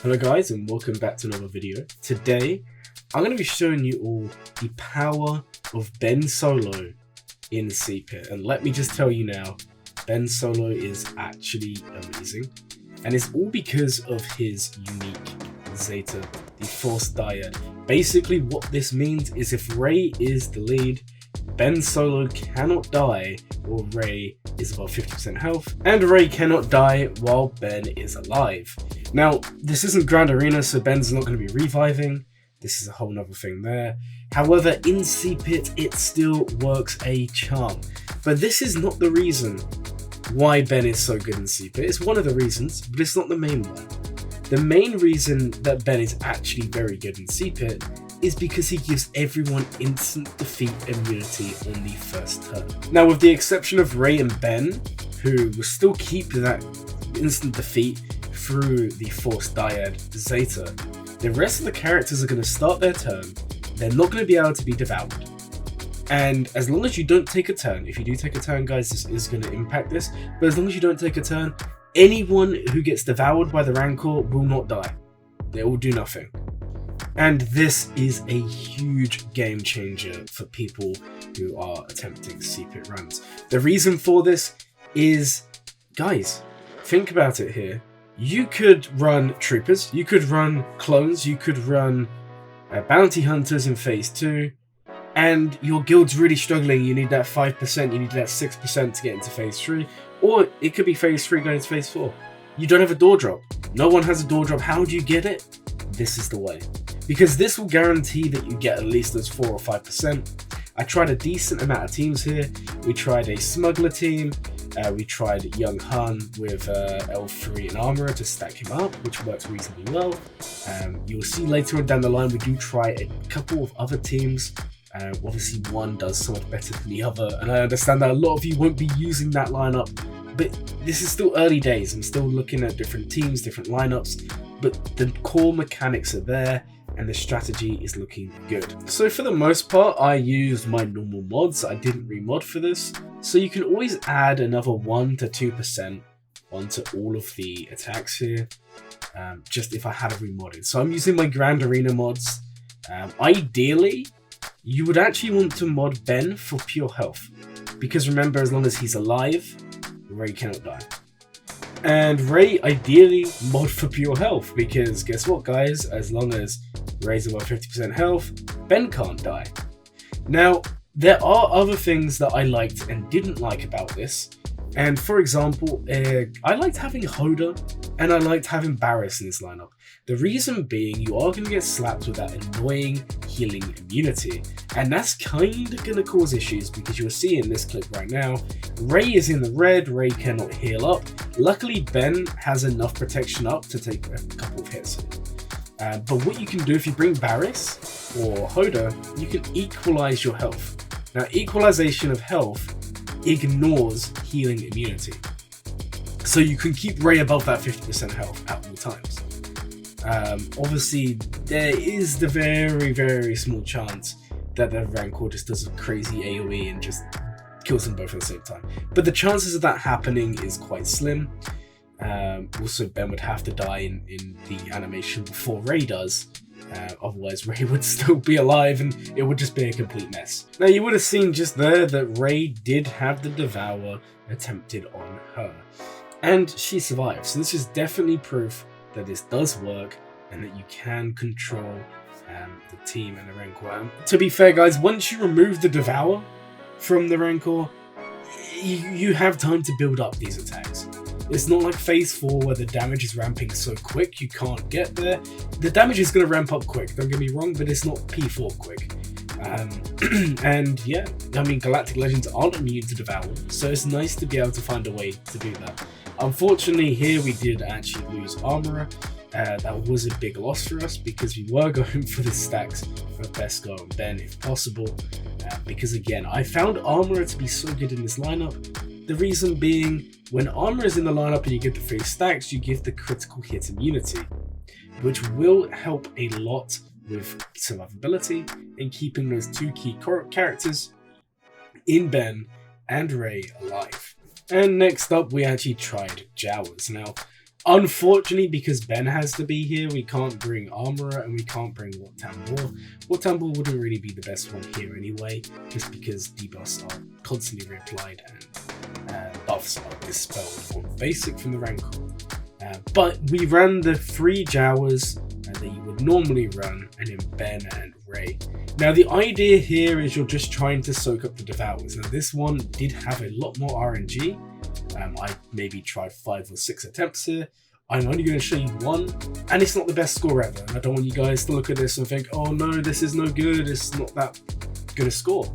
Hello guys and welcome back to another video. Today I'm going to be showing you all the power of Ben Solo in Cpit, and let me just tell you now, Ben Solo is actually amazing, and it's all because of his unique Zeta, the Force Dyad. Basically what this means is if Rey is the lead, Ben Solo cannot die while Rey is above 50% health, and Rey cannot die while Ben is alive. Now, this isn't Grand Arena, so Ben's not going to be reviving. This is a whole nother thing there. However, in Cpit, it still works a charm. But this is not the reason why Ben is so good in Cpit. It's one of the reasons, but it's not the main one. The main reason that Ben is actually very good in Cpit is because he gives everyone instant defeat immunity on the first turn. Now, with the exception of Rey and Ben, who will still keep that instant defeat through the Force Dyad Zeta, the rest of the characters are going to start their turn, they're not going to be able to be devoured. And as long as you don't take a turn, if you do take a turn guys, this is going to impact this, but as long as you don't take a turn, anyone who gets devoured by the Rancor will not die. They will do nothing. And this is a huge game changer for people who are attempting Cpit runs. The reason for this is, guys, think about it here. You could run troopers, you could run clones, you could run bounty hunters in phase 2, and your guild's really struggling. You need that 5%, you need that 6% to get into phase 3, or it could be phase 3 going into phase 4. You don't have a door drop. No one has a door drop. How do you get it? This is the way. Because this will guarantee that you get at least those 4 or 5%. I tried a decent amount of teams here. We tried a smuggler team. We tried Young Han with L3 and Armourer to stack him up, which works reasonably well. You'll see later on down the line we do try a couple of other teams. Obviously one does so much better than the other, and I understand that a lot of you won't be using that lineup, but this is still early days. I'm still looking at different teams, different lineups, but the core mechanics are there and the strategy is looking good. So for the most part, I used my normal mods. I didn't remod for this. So you can always add another 1 to 2% onto all of the attacks here, just if I had it remodded. So I'm using my Grand Arena mods. Ideally, you would actually want to mod Ben for pure health, because remember, as long as he's alive, Rey cannot die. And Rey ideally mod for pure health, because guess what guys, as long as Rey's above 50% health, Ben can't die. Now, there are other things that I liked and didn't like about this, and for example, I liked having Hoda and I liked having Barriss in this lineup. The reason being, you are going to get slapped with that annoying healing immunity, and that's kind of going to cause issues, because you'll see in this clip right now, Rey is in the red, Rey cannot heal up. Luckily, Ben has enough protection up to take a couple of hits. But what you can do if you bring Barriss or Hoda, you can equalize your health. Now, equalization of health ignores healing immunity. So you can keep Rey above that 50% health at all times. Obviously, there is the very, very small chance that the Rancor just does a crazy AoE and just kills them both at the same time. But the chances of that happening is quite slim. Also, Ben would have to die in the animation before Rey does. Otherwise, Rey would still be alive and it would just be a complete mess. Now, you would have seen just there that Rey did have the Devour attempted on her, and she survived. So this is definitely proof that this does work and that you can control the team and the Rancor. To be fair, guys, once you remove the Devour from the Rancor, you have time to build up these attacks. It's not like phase 4 where the damage is ramping so quick you can't get there. The damage is going to ramp up quick, don't get me wrong, but it's not P4 quick. And yeah, I mean, Galactic Legends aren't immune to Devour, so it's nice to be able to find a way to do that. Unfortunately, here we did actually lose Armourer. That was a big loss for us, because we were going for the stacks of Beskar and Ben if possible. Because again, I found Armourer to be so good in this lineup. The reason being, when Armourer is in the lineup and you get the 3 stacks, you give the critical hit immunity, which will help a lot with survivability and keeping those 2 key characters in Ben and Rey alive. And next up, we actually tried Jawas. Now, Unfortunately, because Ben has to be here, we can't bring Armorer and we can't bring Wat Tambor. Wat Tambor wouldn't really be the best one here anyway, just because debuffs are constantly reapplied and buffs are dispelled on basic from the Rancor. But we ran the 3 Jawas that you would normally run, and then Ben and Rey. Now the idea here is you're just trying to soak up the Devours. Now this one did have a lot more RNG. I maybe tried 5 or 6 attempts here. I'm only going to show you one, and it's not the best score ever. And I don't want you guys to look at this and think, oh no, this is no good, it's not that good a score.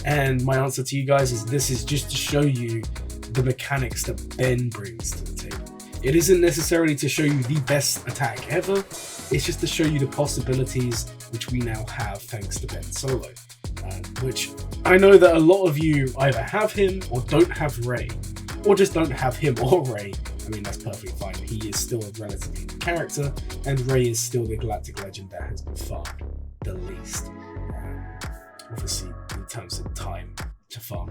And my answer to you guys is this is just to show you the mechanics that Ben brings to the table. It isn't necessarily to show you the best attack ever, it's just to show you the possibilities which we now have thanks to Ben Solo. Which I know that a lot of you either have him or don't have Rey, or just don't have him or Rey. I mean, that's perfectly fine. He is still a relatively new character, and Rey is still the galactic legend that has been farmed the least. Obviously, in terms of time to farm,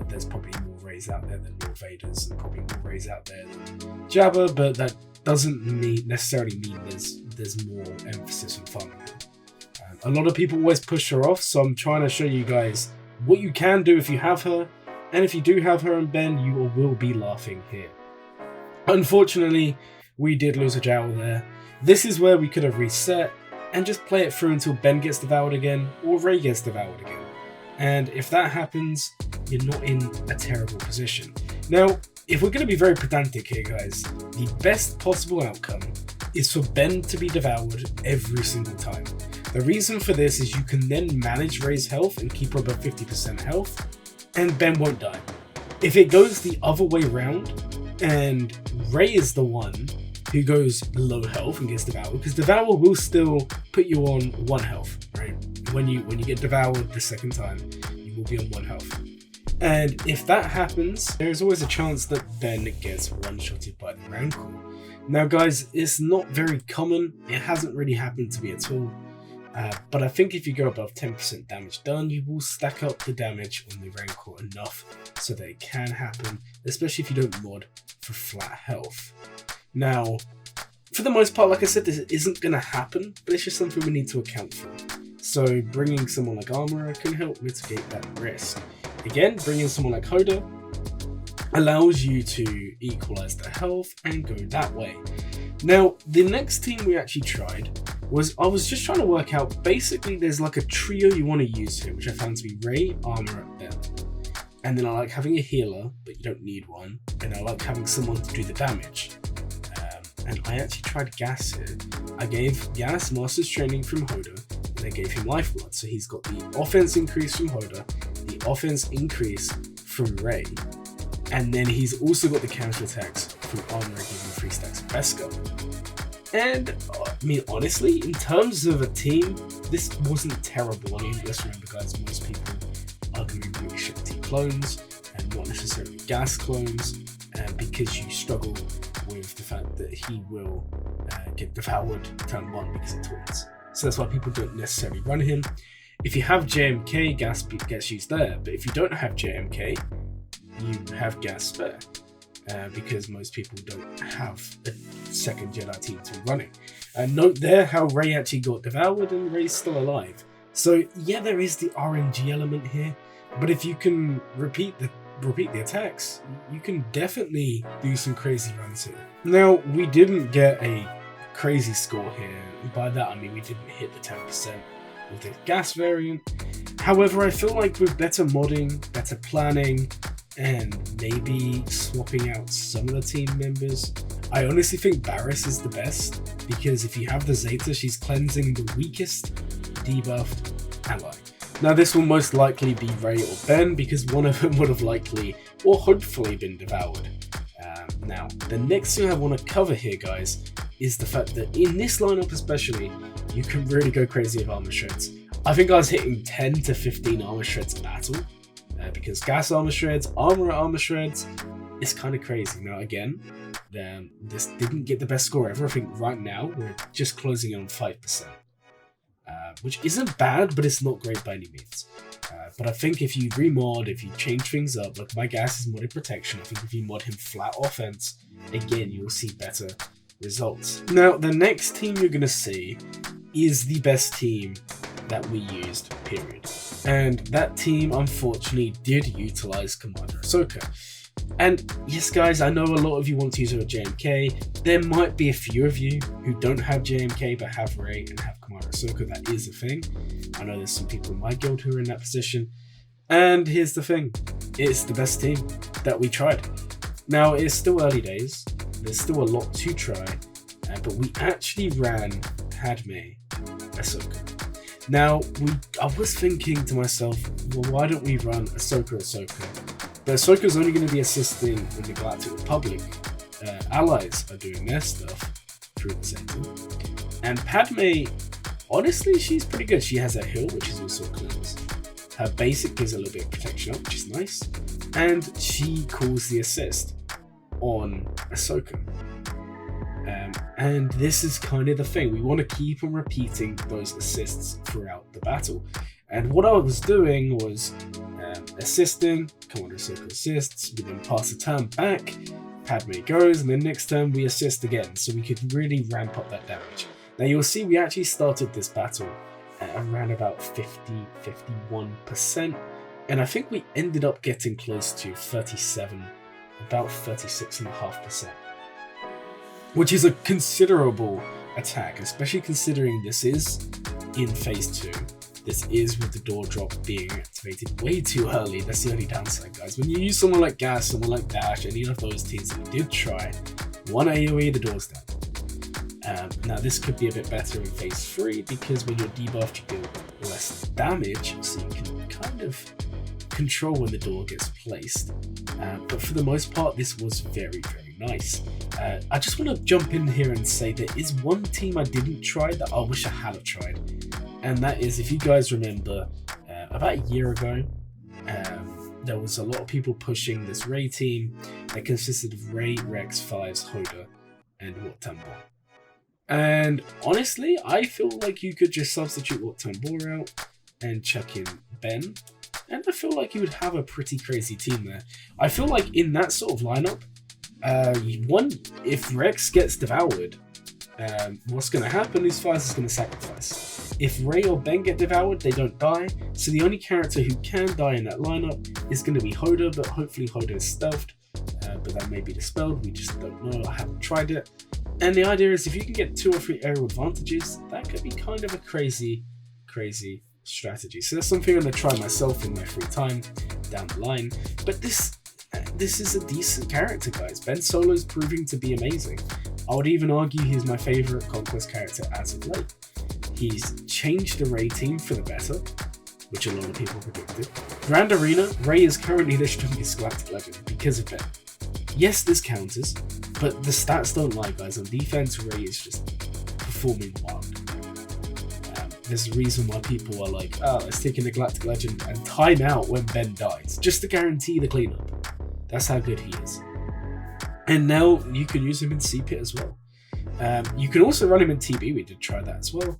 there's probably more Reys out there than more Vaders, and probably more Reys out there than Jabba, but that doesn't necessarily mean there's more emphasis on farming her. A lot of people always push her off, so I'm trying to show you guys what you can do if you have her, and if you do have her and Ben, you will be laughing here. Unfortunately, we did lose a Jawa there. This is where we could have reset and just play it through until Ben gets devoured again or Rey gets devoured again. And if that happens, you're not in a terrible position. Now, if we're going to be very pedantic here, guys, the best possible outcome is for Ben to be devoured every single time. The reason for this is you can then manage Rey's health and keep her above 50% health, and Ben won't die. If it goes the other way around, and Rey is the one who goes low health and gets devoured, because Devour will still put you on 1 health, right? When you get devoured the second time, you will be on 1 health. And if that happens, there's always a chance that Ben gets one-shotted by the Rancor. Now guys, it's not very common, it hasn't really happened to me at all. But I think if you go above 10% damage done, you will stack up the damage on the Rancor enough so that it can happen, especially if you don't mod for flat health. Now, for the most part, like I said, this isn't going to happen, but it's just something we need to account for. So bringing someone like Armorer can help mitigate that risk. Again, bringing someone like Hoda allows you to equalize the health and go that way. Now, the next team we actually tried was, I was just trying to work out, basically there's like a trio you want to use here, which I found to be Rey, Armorer, and Ben. And then I like having a healer, but you don't need one. And I like having someone to do the damage. And I actually tried Gas here. I gave Gas Master's Training from Hoda, and I gave him Lifeblood. So he's got the offense increase from Hoda, the offense increase from Rey, and then he's also got the counter attacks from Armorer, giving 3 stacks of Beskar. And I mean, honestly, in terms of a team, this wasn't terrible. I mean, let's remember, guys, most people are going to be really shifty clones and not necessarily Gas clones, because you struggle with the fact that he will get devoured turn 1 because it taunts. So that's why people don't necessarily run him. If you have JMK, Gas gets used there, but if you don't have JMK, you have Gas spare. Because most people don't have a second Jedi team to be running. Note there how Rey actually got devoured and Rey's still alive. So yeah, there is the RNG element here, but if you can repeat the attacks, you can definitely do some crazy runs here. Now, we didn't get a crazy score here. By that I mean we didn't hit the 10% with the Gas variant. However, I feel like with better modding, better planning, and maybe swapping out some of the team members, I honestly think Barriss is the best, because if you have the Zeta, she's cleansing the weakest debuffed ally. Now this will most likely be Rey or Ben, because one of them would have likely or hopefully been devoured. Now, the next thing I want to cover here, guys, is the fact that in this lineup especially, you can really go crazy with armor shreds. I think I was hitting 10 to 15 armor shreds a battle. Because Gas armor shreds, armor shreds, it's kind of crazy. Now again, this didn't get the best score ever. I think right now we're just closing in on 5%. which isn't bad, but it's not great by any means. But I think if you remod, if you change things up, like my gas is modded protection, I think if you mod him flat offense, again, you'll see better results. Now, the next team you're going to see is the best team that we used, period. And that team, unfortunately, did utilize Commander Ahsoka. And yes, guys, I know a lot of you want to use her with JMK. There might be a few of you who don't have JMK but have Rey and have Commander Ahsoka. That is a thing. I know there's some people in my guild who are in that position. And here's the thing. It's the best team that we tried. Now, it's still early days. There's still a lot to try. But we actually ran Padme Ahsoka. Now, I was thinking to myself, well, why don't we run Ahsoka? But Ahsoka's only going to be assisting in the Galactic Republic. Allies are doing their stuff through the center. And Padme, honestly, she's pretty good. She has a heal, which is also cleanse. Her basic gives a little bit of protection up, which is nice. And she calls the assist on Ahsoka. And this is kind of the thing. We want to keep on repeating those assists throughout the battle. And what I was doing was assisting, Commander Ahsoka assists, we then pass the turn back, Padme goes, and then next turn we assist again, so we could really ramp up that damage. Now you'll see we actually started this battle at around about 50-51%, and I think we ended up getting close to 37, about 36.5%. Which is a considerable attack, especially considering this is in phase 2. This is with the door drop being activated way too early. That's the only downside, guys. When you use someone like Gas, someone like Dash, any of those teams that we did try, one AoE, the door's down. Now this could be a bit better in phase 3 because when you're debuffed, you deal less damage, so you can kind of control when the door gets placed. But for the most part, this was very, very nice. I just want to jump in here and say there is one team I didn't try that I wish I had have tried. And that is, if you guys remember, about a year ago, there was a lot of people pushing this Rey team that consisted of Rey, Rex, Fives, Hoda, and Wat Tambor. And honestly, I feel like you could just substitute Wat Tambor out and chuck in Ben, and I feel like you would have a pretty crazy team there. I feel like in that sort of lineup, if Rex gets devoured, what's going to happen is Fives is going to sacrifice. If Rey or Ben get devoured, they don't die, so the only character who can die in that lineup is going to be Hoda, but hopefully Hoda is stealthed, but that may be dispelled, we just don't know, I haven't tried it. And the idea is if you can get 2 or 3 aerial advantages, that could be kind of a crazy strategy. So that's something I'm going to try myself in my free time down the line, but this is a decent character, guys. Ben Solo's proving to be amazing. I would even argue he's my favourite Conquest character as of late. He's changed the Rey team for the better, which a lot of people predicted. Grand Arena, Rey is currently the strongest Galactic Legend because of Ben. Yes, this counters, but the stats don't lie, guys. On defense, Rey is just performing wild. There's a reason why people are like, let's take in the Galactic Legend and time out when Ben dies, just to guarantee the cleanup. That's how good he is. And now you can use him in Cpit as well. You can also run him in TB, we did try that as well.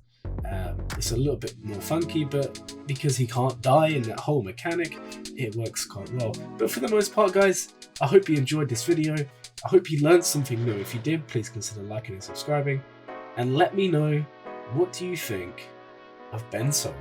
It's a little bit more funky, but because he can't die in that whole mechanic, it works quite well. But for the most part, guys, I hope you enjoyed this video. I hope you learned something new. If you did, please consider liking and subscribing. And let me know, what do you think of Ben Solo?